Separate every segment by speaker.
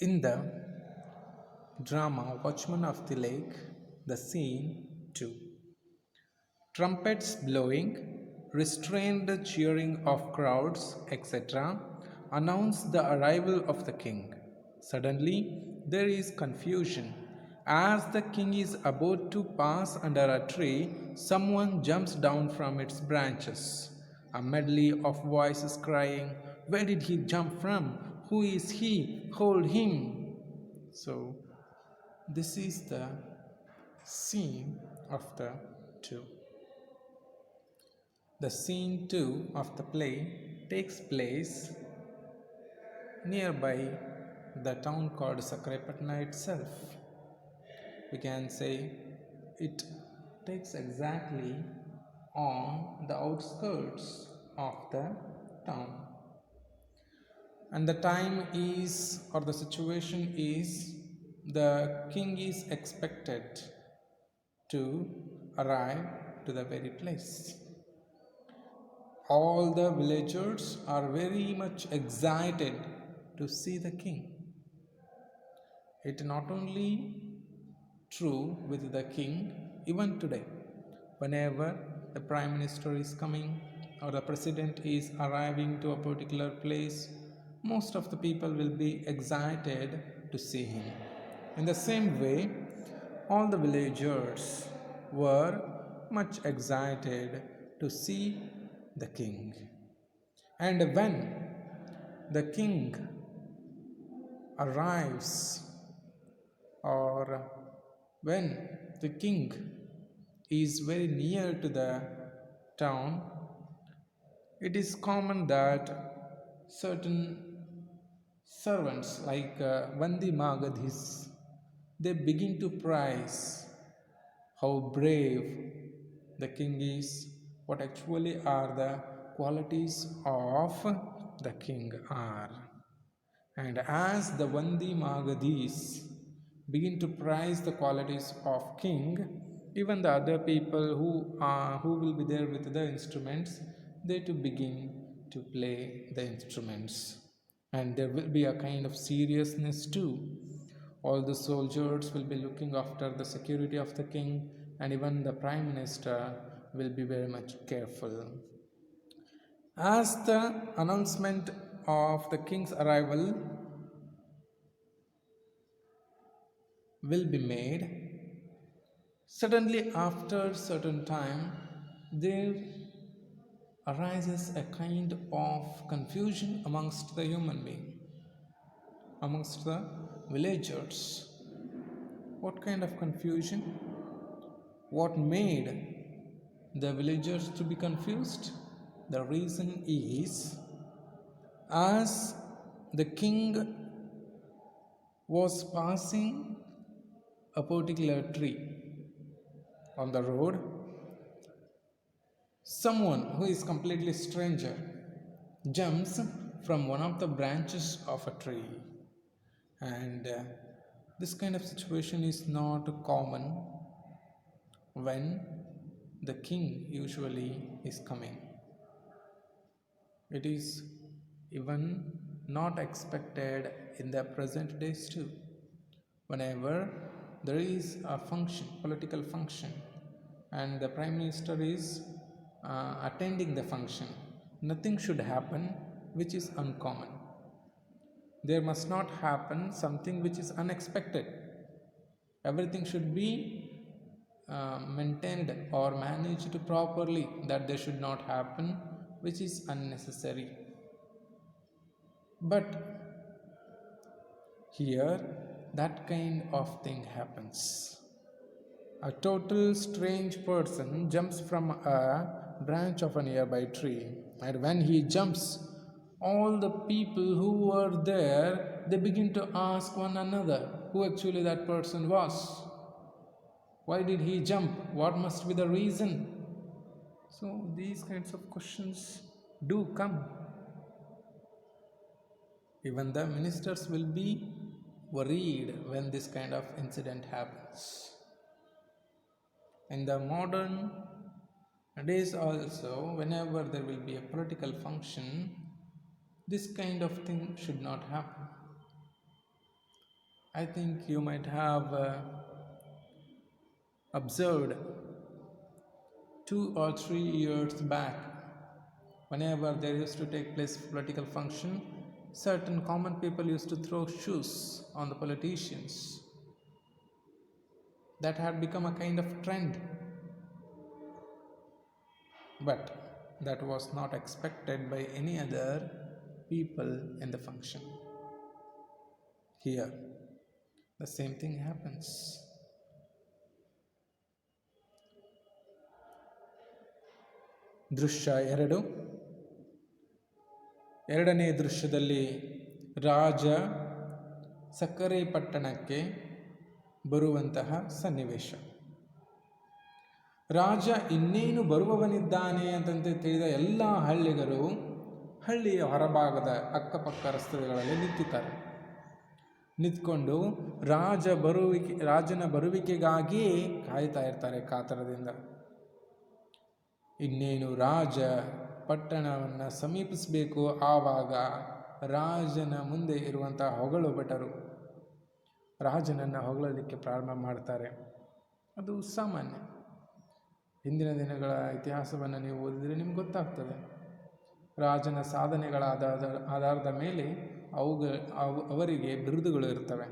Speaker 1: In the drama Watchman of the Lake, the scene 2. Trumpets blowing, restrained cheering of crowds, etc., announce the arrival of the king. Suddenly, there is confusion. As the king is about to pass under a tree, someone jumps down from its branches. A medley of voices crying, "Where did he jump from? Who is he? Hold him!" So, this is the scene of the two. The scene 2 of the play takes place nearby the town called Sakrapatna itself. We can say it takes exactly on the outskirts of the town. And the time is, or the situation is, the king is expected to arrive to the very place. All the villagers are very much excited to see the king. It not only true with the king, even today, whenever the prime minister is coming or the president is arriving to a particular place, most of the people will be excited to see him. In the same way, all the villagers were much excited to see the king. And when the king arrives, or when the king is very near to the town, it is common that certain servants like Vandi Magadhis, they begin to praise how brave the king is, what actually are the qualities of the king are. And as the Vandi Magadhis begin to prize the qualities of king, even the other people who will be there with the instruments, they too begin to play the instruments. And there will be a kind of seriousness too. All the soldiers will be looking after the security of the king, and even the prime minister will be very much careful. As the announcement of the king's arrival will be made, suddenly after certain time there arises a kind of confusion amongst the human being, amongst the villagers. What kind of confusion? What made the villagers to be confused? The reason is, as the king was passing a particular tree on the road, someone who is completely stranger jumps from one of the branches of a tree, and this kind of situation is not common when the king usually is coming. It is even not expected in the present days too. Whenever there is a function, political function, and the prime minister is attending the function, nothing should happen which is uncommon. There must not happen something which is unexpected. Everything should be maintained or managed properly, that there should not happen which is unnecessary. But here, that kind of thing happens. A total strange person jumps from a branch of a nearby tree, and when he jumps, all the people who were there, they begin to ask one another who actually that person was. Why did he jump? What must be the reason? So these kinds of questions do come. Even the ministers will be worried when this kind of incident happens. In the modern days also, whenever there will be a political function, this kind of thing should not happen. I think you might have observed 2 or 3 years back, whenever there used to take place political function, certain common people used to throw shoes on the politicians. That had become a kind of trend, but that was not expected by any other people in the function. Here, the same thing happens. ದೃಶ್ಯ 2. ಎರಡನೇ ದೃಶ್ಯದಲ್ಲಿ ರಾಜ ಸಕ್ಕರೆ ಪಟ್ಟಣಕ್ಕೆ ಬರುವಂತಹ ಸನ್ನಿವೇಶ. ರಾಜ ಇನ್ನೇನು ಬರುವವನಿದ್ದಾನೆ ಅಂತಂತೆ ತಿಳಿದ ಎಲ್ಲ ಹಳ್ಳಿಗರು ಹಳ್ಳಿಯ ಹೊರಭಾಗದ ಅಕ್ಕಪಕ್ಕ ರಸ್ತೆಗಳಲ್ಲಿ ನಿಂತಿದ್ದಾರೆ. ನಿಂತ್ಕೊಂಡು ರಾಜನ ಬರುವಿಕೆಗಾಗಿ ಕಾಯ್ತಾ ಇರ್ತಾರೆ ಕಾತರದಿಂದ. ಇನ್ನೇನು ರಾಜ ಪಟ್ಟಣವನ್ನು ಸಮೀಪಿಸಬೇಕು, ಆವಾಗ ರಾಜನ ಮುಂದೆ ಇರುವಂತಹ ಹೊಗಳು ಭಟರು ರಾಜನನ್ನು ಹೊಗಳಲಿಕ್ಕೆ ಪ್ರಾರಂಭ ಮಾಡ್ತಾರೆ. ಅದು ಸಾಮಾನ್ಯ. ಹಿಂದಿನ ದಿನಗಳ ಇತಿಹಾಸವನ್ನು ನೀವು ಓದಿದರೆ ನಿಮ್ಗೆ ಗೊತ್ತಾಗ್ತದೆ. ರಾಜನ ಸಾಧನೆಗಳ ಆಧಾರದ ಮೇಲೆ ಅವರಿಗೆ ಬಿರುದುಗಳು ಇರ್ತವೆ.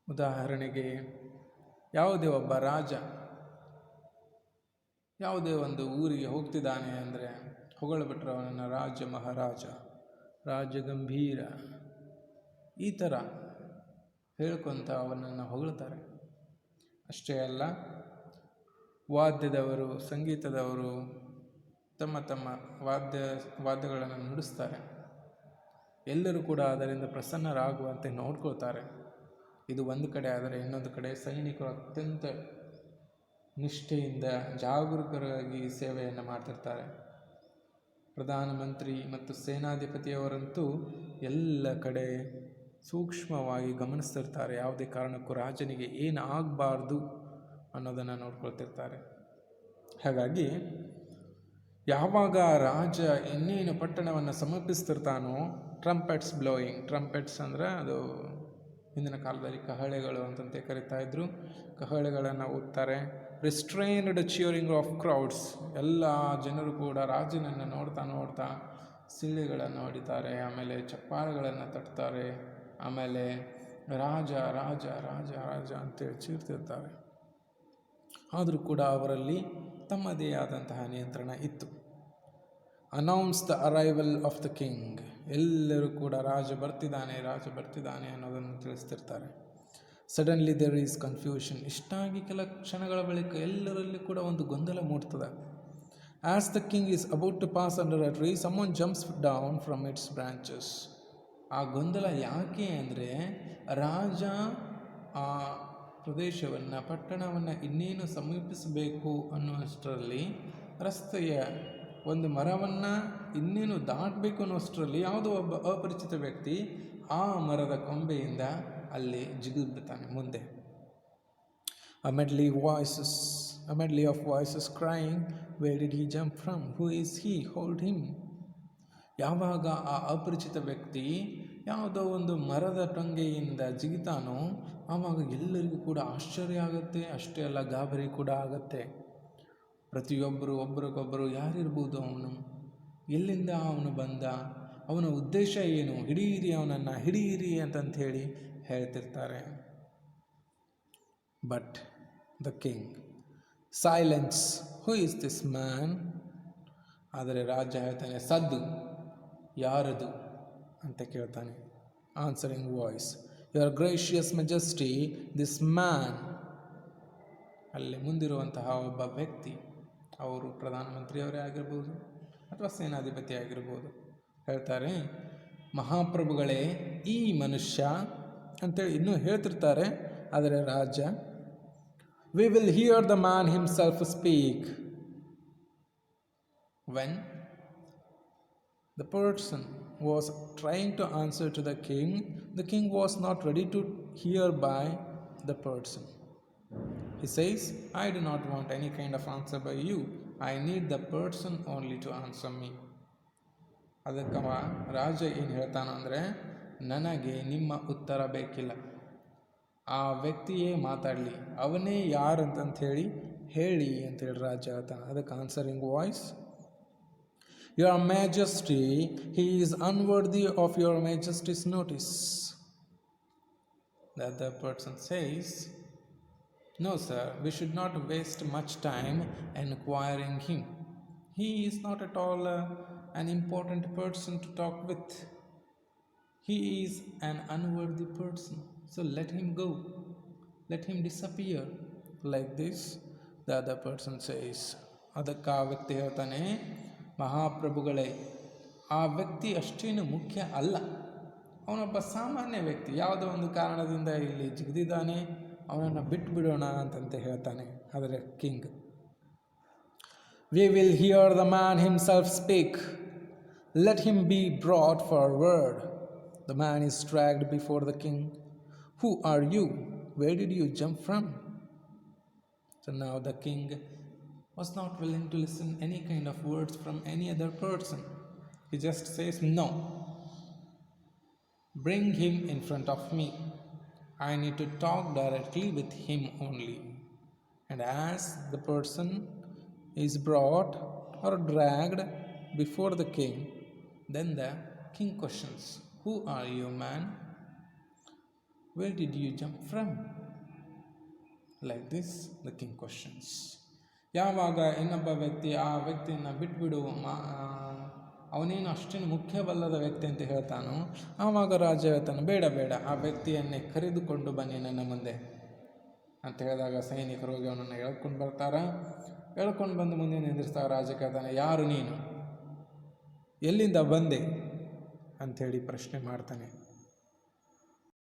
Speaker 1: ಉದಾಹರಣೆಗೆ, ಯಾವುದೇ ಒಬ್ಬ ರಾಜ ಯಾವುದೇ ಒಂದು ಊರಿಗೆ ಹೋಗ್ತಿದ್ದಾನೆ ಅಂದರೆ ಹೊಗಳು ಬಿಟ್ಟರೆ ಅವನನ್ನು ರಾಜ ಮಹಾರಾಜ, ರಾಜ ಗಂಭೀರ, ಈ ಥರ ಹೇಳ್ಕೊತ ಅವನನ್ನು ಹೊಗಳ್ತಾರೆ. ಅಷ್ಟೇ ಅಲ್ಲ, ವಾದ್ಯದವರು, ಸಂಗೀತದವರು ತಮ್ಮ ತಮ್ಮ ವಾದ್ಯಗಳನ್ನು ನುಡಿಸ್ತಾರೆ. ಎಲ್ಲರೂ ಕೂಡ ಅದರಿಂದ ಪ್ರಸನ್ನರಾಗುವಂತೆ ನೋಡ್ಕೊಳ್ತಾರೆ. ಇದು ಒಂದು ಕಡೆ ಆದರೆ, ಇನ್ನೊಂದು ಕಡೆ ಸೈನಿಕರು ಅತ್ಯಂತ ನಿಷ್ಠೆಯಿಂದ ಜಾಗರೂಕರಾಗಿ ಸೇವೆಯನ್ನು ಮಾಡ್ತಿರ್ತಾರೆ. ಪ್ರಧಾನಮಂತ್ರಿ ಮತ್ತು ಸೇನಾಧಿಪತಿಯವರಂತೂ ಎಲ್ಲ ಕಡೆ ಸೂಕ್ಷ್ಮವಾಗಿ ಗಮನಿಸ್ತಿರ್ತಾರೆ. ಯಾವುದೇ ಕಾರಣಕ್ಕೂ ರಾಜನಿಗೆ ಏನು ಆಗಬಾರ್ದು ಅನ್ನೋದನ್ನು ನೋಡ್ಕೊಳ್ತಿರ್ತಾರೆ. ಹಾಗಾಗಿ ಯಾವಾಗ ರಾಜ ಇನ್ನೇನು ಪಟ್ಟಣವನ್ನು ಸಮೀಪಿಸ್ತಿರ್ತಾನೋ, ಟ್ರಂಪೆಟ್ಸ್ ಬ್ಲೋಯಿಂಗ್, ಟ್ರಂಪೆಟ್ಸ್ ಅಂದರೆ ಅದು ಹಿಂದಿನ ಕಾಲದಲ್ಲಿ ಕಹಳೆಗಳು ಅಂತಂತೆ ಕರಿತಾ ಇದ್ರು. ಕಹಳೆಗಳನ್ನು ಊದ್ತಾರೆ. ರಿಸ್ಟ್ರೈನ್ಡ್ ಚಿಯರಿಂಗ್ ಆಫ್ ಕ್ರೌಡ್ಸ್, ಎಲ್ಲ ಜನರು ಕೂಡ ರಾಜನನ್ನು ನೋಡ್ತಾ ಸಿಳ್ಳೆಗಳನ್ನು ಹೊಡಿತಾರೆ, ಆಮೇಲೆ ಚಪ್ಪಾಳೆಗಳನ್ನು ತಟ್ತಾರೆ, ಆಮೇಲೆ ರಾಜ ರಾಜ ರಾಜ ರಾಜ ಅಂತೇಳಿ ಚೀರ್ತಿರ್ತಾರೆ. ಆದರೂ ಕೂಡ ಅವರಲ್ಲಿ ತಮ್ಮದೇ ಆದಂತಹ ನಿಯಂತ್ರಣ ಇತ್ತು. Announce the arrival of the king, ಎಲ್ಲರೂ ಕೂಡ ರಾಜ ಬರ್ತಿದ್ದಾನೆ ಅನ್ನೋದನ್ನು ತಿಳಿಸ್ತಿರ್ತಾರೆ. ಸಡನ್ಲಿ ದೇರ್ ಈಸ್ ಕನ್ಫ್ಯೂಷನ್, ಇಷ್ಟಾಗಿ ಕೆಲ ಕ್ಷಣಗಳ ಬಳಿಕ ಎಲ್ಲರಲ್ಲಿ ಕೂಡ ಒಂದು ಗೊಂದಲ ಮೂಡ್ತದೆ. As the king is about to pass under a tree, someone jumps down from its branches. ಆ ಗೊಂದಲ ಯಾಕೆ ಅಂದರೆ, ರಾಜ ಆ ಪ್ರದೇಶವನ್ನು, ಪಟ್ಟಣವನ್ನು ಇನ್ನೇನು ಸಮೀಪಿಸಬೇಕು ಅನ್ನುವಷ್ಟರಲ್ಲಿ, ರಸ್ತೆಯ ಒಂದು ಮರವನ್ನು ಇನ್ನೇನು ದಾಟಬೇಕು ಅನ್ನೋಷ್ಟರಲ್ಲಿ ಯಾವುದೋ ಒಬ್ಬ ಅಪರಿಚಿತ ವ್ಯಕ್ತಿ ಆ ಮರದ ಕೊಂಬೆಯಿಂದ ಅಲ್ಲಿ ಜಿಗಿದ್ಬಿಡ್ತಾನೆ ಮುಂದೆ. A medley of voices crying, where did he jump from? Who is he? Hold him. ಯಾವಾಗ ಆ ಅಪರಿಚಿತ ವ್ಯಕ್ತಿ ಯಾವುದೋ ಒಂದು ಮರದ ಟೊಂಗೆಯಿಂದ ಜಿಗಿತಾನೋ, ಆವಾಗ ಎಲ್ಲರಿಗೂ ಕೂಡ ಆಶ್ಚರ್ಯ ಆಗುತ್ತೆ. ಅಷ್ಟೇ ಅಲ್ಲ, ಗಾಬರಿ ಕೂಡ ಆಗುತ್ತೆ. ಪ್ರತಿಯೊಬ್ಬರು ಒಬ್ಬರಿಗೊಬ್ಬರು, ಯಾರಿರ್ಬೋದು ಅವನು, ಎಲ್ಲಿಂದ ಅವನು ಬಂದ, ಅವನ ಉದ್ದೇಶ ಏನು, ಅವನನ್ನು ಹಿಡೀರಿ ಅಂತಂತ ಹೇಳಿ ಹೇಳ್ತಿರ್ತಾರೆ. But the king silence, who is this man? ಆದರೆ ರಾಜ ಹೇಳ್ತಾನೆ, ಸದ್ದು, ಯಾರದು ಅಂತ ಕೇಳ್ತಾನೆ. Answering voice, your gracious majesty, this man. ಅಲ್ಲಿ ಮುಂದಿರುವಂತಹ ಒಬ್ಬ ವ್ಯಕ್ತಿ, ಅವರು ಪ್ರಧಾನಮಂತ್ರಿಯವರೇ ಆಗಿರ್ಬೋದು ಅಥವಾ ಸೇನಾಧಿಪತಿ ಆಗಿರ್ಬೋದು, ಹೇಳ್ತಾರೆ, ಮಹಾಪ್ರಭುಗಳೇ, ಈ ಮನುಷ್ಯ ಅಂತೇಳಿ ಇನ್ನೂ ಹೇಳ್ತಿರ್ತಾರೆ. ಆದರೆ ರಾಜ, we will hear the man himself speak. When the person was trying to answer to the king was not ready to hear by the person. He says, I do not want any kind of answer by you. I need the person only to answer me. ಅದಕ್ಕೆ ರಾಜ ಏನು ಹೇಳ್ತಾನಂದರೆ, ನನಗೆ ನಿಮ್ಮ ಉತ್ತರ ಬೇಕಿಲ್ಲ. ಆ ವ್ಯಕ್ತಿಯೇ ಮಾತಾಡಲಿ, ಅವನೇ ಯಾರು ಅಂತಂತ ಹೇಳಿ ಅಂತೇಳಿ ರಾಜ ಹೇಳ್ತಾನೆ. ಅದಕ್ಕೆ answering voice, Your Majesty, he is unworthy of your Majesty's notice. The other person says, No sir, we should not waste much time inquiring him. He is not at all an important person to talk with. He is an unworthy person, so let him go, let him disappear. Like this, the other person says. ಅದಕ್ಕೆ ಆ ವ್ಯಕ್ತಿ ಹೇಳ್ತಾನೆ, ಮಹಾಪ್ರಭುಗಳೇ, ಆ ವ್ಯಕ್ತಿ ಅಷ್ಟೇನು ಮುಖ್ಯ ಅಲ್ಲ, ಅವನೊಬ್ಬ ಸಾಮಾನ್ಯ ವ್ಯಕ್ತಿ, ಯಾವುದೋ ಒಂದು ಕಾರಣದಿಂದ ಇಲ್ಲಿ ಜಿಗಿದಿದ್ದಾನೆ, ಅವನನ್ನು ಬಿಟ್ಬಿಡೋಣ ಅಂತಂತ ಹೇಳ್ತಾನೆ. ಆದರೆ king, We will hear the man himself speak. Let him be brought forward. The man is dragged before the king. Who are you? Where did you jump from? So now the king was not willing to listen any kind of words from any other person. He just says, No. Bring him in front of me. I need to talk directly with him only. And as the person is brought or dragged before the king, then the king questions, Who are you, man? Where did you jump from? Like this, the king questions. ಯಾವಾಗ ಇನ್ನೊಬ್ಬ ವ್ಯಕ್ತಿ ಆ ವ್ಯಕ್ತಿಯನ್ನು ಬಿಟ್ಬಿಡು, ಅವನೇನು ಅಷ್ಟೇನು ಮುಖ್ಯವಲ್ಲದ ವ್ಯಕ್ತಿ ಅಂತ ಹೇಳ್ತಾನೋ, ಆವಾಗ ರಾಜ ಹೇಳ್ತಾನೆ, ಬೇಡ ಬೇಡ, ಆ ವ್ಯಕ್ತಿಯನ್ನೇ ಕರೆದುಕೊಂಡು ಬನ್ನಿ ನನ್ನ ಮುಂದೆ ಅಂತ ಹೇಳಿದಾಗ ಸೈನಿಕರು ಹೋಗಿ ಅವನನ್ನು ಎಳ್ಕೊಂಡು ಬರ್ತಾರೆ. ಎಳ್ಕೊಂಡು ಬಂದು ಮುಂದೆ ನಿಂದಿರ್ಸ್ತಾರೆ. ರಾಜ ಕೇಳ್ತಾನೆ, ಯಾರು ನೀನು, ಎಲ್ಲಿಂದ ಬಂದೆ ಅಂಥೇಳಿ ಪ್ರಶ್ನೆ ಮಾಡ್ತಾನೆ.